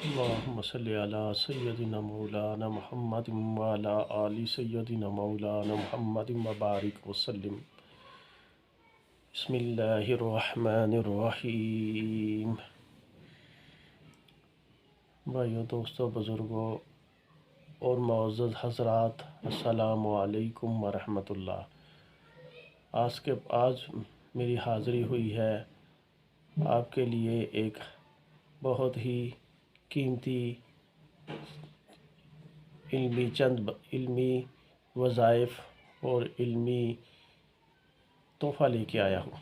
اللہم صلی علی سیدنا مولانا محمد وعلی آل سیدنا مولانا محمد وبارک وسلم۔ بسم اللہ الرحمن الرحیم۔ بھائیو، دوستو، بزرگوں اور معزز حضرات، السلام علیکم ورحمۃ اللہ۔ آج میری حاضری ہوئی ہے آپ کے لیے ایک بہت ہی قیمتی علمی وظائف اور علمی تحفہ لے کے آیا ہوں،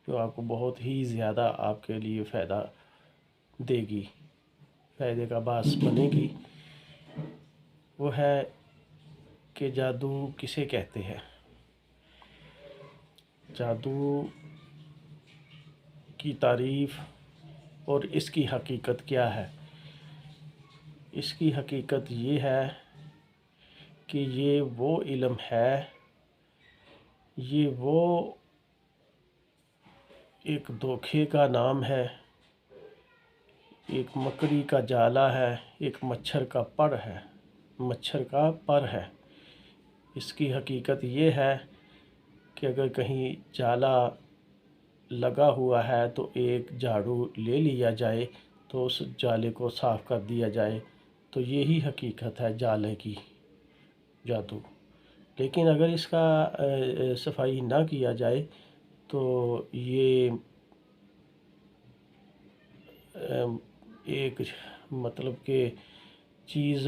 جو آپ کو بہت ہی زیادہ آپ کے لیے فائدہ دے گی، فائدے کا باعث بنے گی۔ وہ ہے کہ جادو کسے کہتے ہیں، جادو کی تعریف اور اس کی حقیقت کیا ہے۔ اس کی حقیقت یہ ہے کہ یہ وہ علم ہے، یہ وہ ایک دھوکے کا نام ہے، ایک مکڑی کا جالا ہے، ایک مچھر کا پر ہے۔ اس کی حقیقت یہ ہے کہ اگر کہیں جالا لگا ہوا ہے تو ایک جھاڑو لے لیا جائے تو اس جالے کو صاف کر دیا جائے، تو یہی حقیقت ہے جالے کی، جادو۔ لیکن اگر اس کا صفائی نہ کیا جائے تو یہ ایک کہ چیز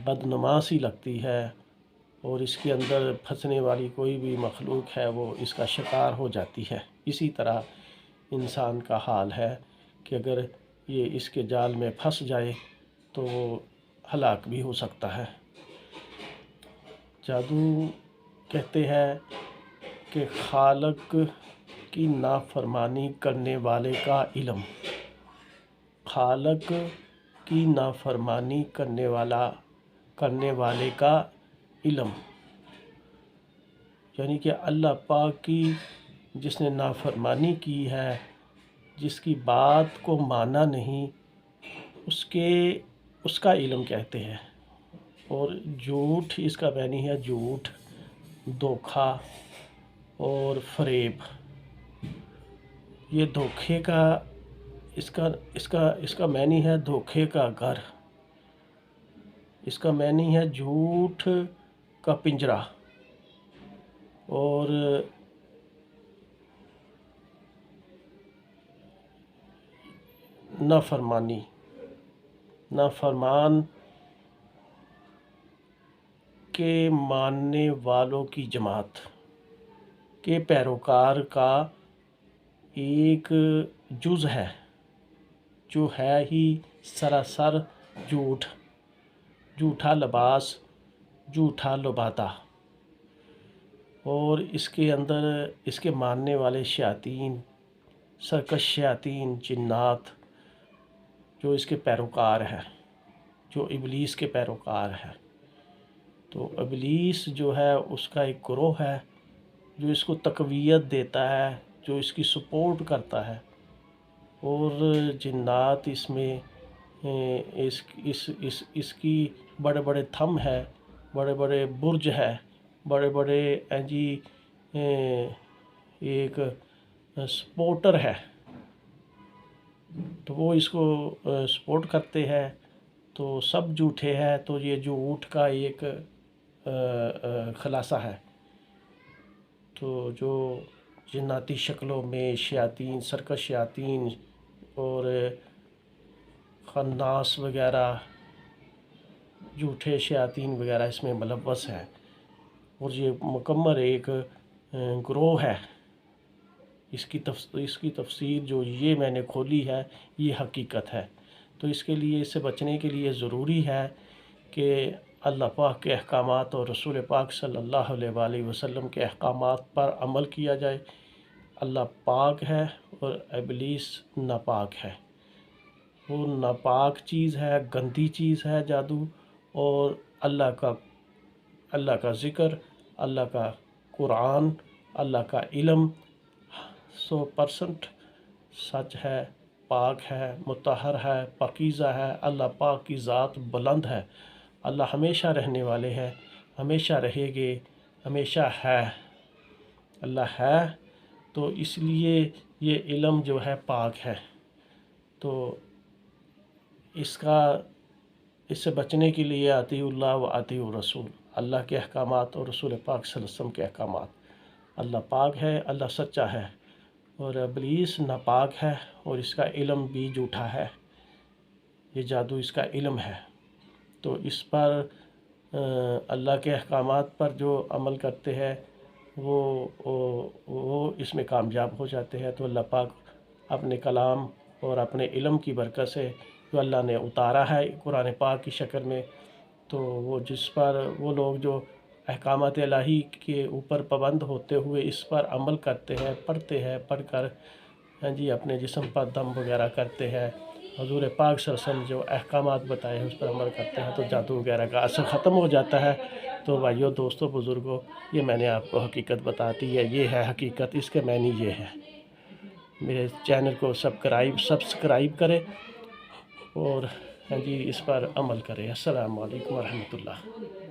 بدنما سی لگتی ہے، اور اس کے اندر پھنسنے والی کوئی بھی مخلوق ہے وہ اس کا شکار ہو جاتی ہے۔ اسی طرح انسان کا حال ہے کہ اگر یہ اس کے جال میں پھنس جائے تو وہ ہلاک بھی ہو سکتا ہے۔ جادو کہتے ہیں کہ خالق کی نافرمانی کرنے والے کا علم، خالق کی نافرمانی کرنے والے کا علم، یعنی کہ اللہ پاک کی جس نے نافرمانی کی ہے، جس کی بات کو مانا نہیں، اس کا علم کہتے ہیں۔ اور جھوٹ، اس کا معنی ہے جھوٹ، دھوکا اور فریب۔ یہ دھوکے کا اس کا معنی ہے دھوکے کا گھر، اس کا معنی ہے جھوٹ کا پنجرہ، اور نافرمان کے ماننے والوں کی جماعت کے پیروکار کا ایک جز ہے، جو ہے ہی سراسر جھوٹ، جھوٹا لباس، جھوٹا لبادہ۔ اور اس کے اندر اس کے ماننے والے شیاطین، سرکش شیاطین، جنات، جو اس کے پیروکار ہے، جو ابلیس کے پیروکار ہے۔ تو ابلیس جو ہے اس کا ایک گروہ ہے جو اس کو تقویت دیتا ہے، جو اس کی سپورٹ کرتا ہے، اور جنات اس میں اس کی بڑے بڑے تھم ہے، بڑے بڑے برج ہے، بڑے بڑے ایک سپورٹر ہے، تو وہ اس کو سپورٹ کرتے ہیں، تو سب جھوٹے ہیں۔ تو یہ جھوٹ کا ایک خلاصہ ہے۔ تو جو جناتی شکلوں میں شیاطین، سرکش شیاطین اور خناس وغیرہ، جھوٹے شیاطین وغیرہ اس میں ملوث ہے، اور یہ مکمل ایک گروہ ہے۔ اس کی تفسیر جو یہ میں نے کھولی ہے، یہ حقیقت ہے۔ تو اس کے لیے، اس سے بچنے کے لیے ضروری ہے کہ اللہ پاک کے احکامات اور رسول پاک صلی اللہ علیہ وآلہ وسلم کے احکامات پر عمل کیا جائے۔ اللہ پاک ہے اور ابلیس ناپاک ہے۔ وہ ناپاک چیز ہے، گندی چیز ہے جادو، اور اللہ کا ذکر، اللہ کا قرآن، اللہ کا علم 100% سچ ہے پاک ہے، مطہر ہے، پاکیزہ ہے، اللہ پاک کی ذات بلند ہے، اللہ ہمیشہ رہنے والے ہیں، ہمیشہ رہے گے، ہمیشہ ہے، اللہ ہے، تو اس لیے یہ علم جو ہے پاک ہے۔ تو اس سے بچنے کے لیے اطیعوا اللہ و اطیعوا الرسول، اللہ کے احکامات اور رسول پاک صلی اللہ علیہ وسلم کے احکامات۔ اللہ پاک ہے، اللہ سچا ہے، اور ابلیس ناپاک ہے، اور اس کا علم بھی جھوٹا ہے، یہ جادو اس کا علم ہے۔ تو اس پر اللہ کے احکامات پر جو عمل کرتے ہیں وہ اس میں کامیاب ہو جاتے ہیں۔ تو اللہ پاک اپنے کلام اور اپنے علم کی برکت سے جو اللہ نے اتارا ہے قرآن پاک کی شکل میں، تو وہ لوگ جو احکامات الہی کے اوپر پابند ہوتے ہوئے اس پر عمل کرتے ہیں، پڑھتے ہیں، پڑھ کر اپنے جسم پر دم وغیرہ کرتے ہیں، حضور پاک صلی اللہ علیہ وسلم جو احکامات بتائے ہیں اس پر عمل کرتے ہیں، تو جادو وغیرہ کا اثر ختم ہو جاتا ہے۔ تو بھائیو، دوستو، بزرگوں، یہ میں نے آپ کو حقیقت بتاتی ہے، یہ ہے حقیقت، اس کے معنی یہ ہے۔ میرے چینل کو سبسکرائب کرے اور اس پر عمل کرے۔ السلام علیکم ورحمۃ اللہ۔